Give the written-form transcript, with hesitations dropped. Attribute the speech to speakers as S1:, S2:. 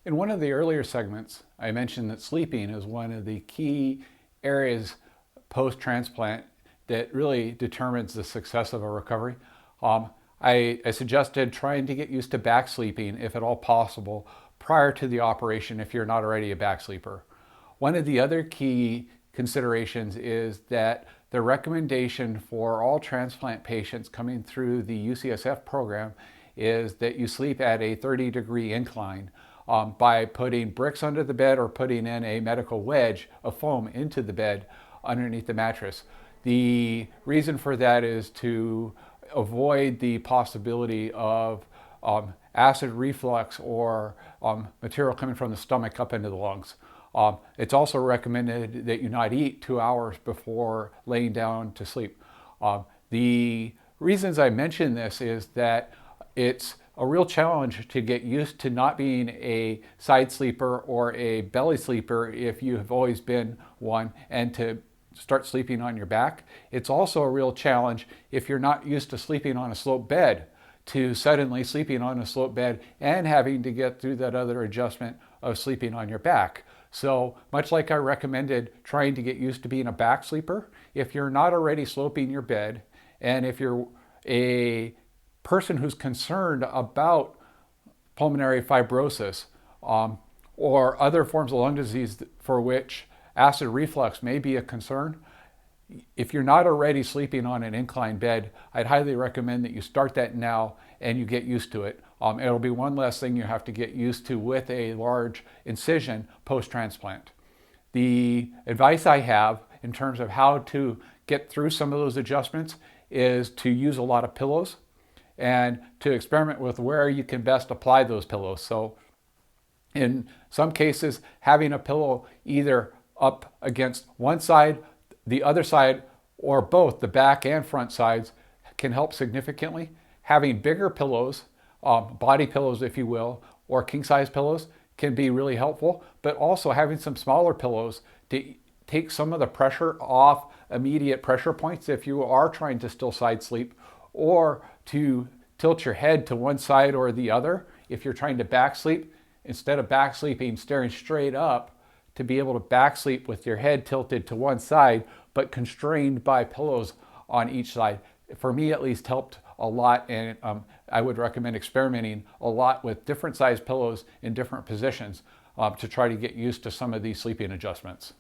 S1: In one of the earlier segments, I mentioned that sleeping is one of the key areas post-transplant that really determines the success of a recovery. I suggested trying to get used to back sleeping, if at all possible, prior to the operation if you're not already a back sleeper. One of the other key considerations is that the recommendation for all transplant patients coming through the UCSF program is that you sleep at a 30-degree incline by putting bricks under the bed or putting in a medical wedge of foam into the bed underneath the mattress. The reason for that is to avoid the possibility of acid reflux or material coming from the stomach up into the lungs. It's also recommended that you not eat 2 hours before laying down to sleep. The reasons I mention this is that it's a real challenge to get used to not being a side sleeper or a belly sleeper if you have always been one, and to start sleeping on your back. It's also a real challenge if you're not used to sleeping on a sloped bed, to suddenly sleeping on a sloped bed and having to get through that other adjustment of sleeping on your back. So much like I recommended trying to get used to being a back sleeper, if you're not already sloping your bed, and if you're a person who's concerned about pulmonary fibrosis or other forms of lung disease for which acid reflux may be a concern, if you're not already sleeping on an inclined bed, I'd highly recommend that you start that now and you get used to it. It'll be one less thing you have to get used to with a large incision post-transplant. The advice I have in terms of how to get through some of those adjustments is to use a lot of pillows and to experiment with where you can best apply those pillows. So in some cases, having a pillow either up against one side, the other side, or both, the back and front sides, can help significantly. Having bigger pillows, body pillows if you will, or king size pillows can be really helpful, but also having some smaller pillows to take some of the pressure off immediate pressure points if you are trying to still side sleep, or to tilt your head to one side or the other if you're trying to back sleep. Instead of back sleeping staring straight up, to be able to back sleep with your head tilted to one side but constrained by pillows on each side. For me at least helped a lot, and I would recommend experimenting a lot with different size pillows in different positions to try to get used to some of these sleeping adjustments.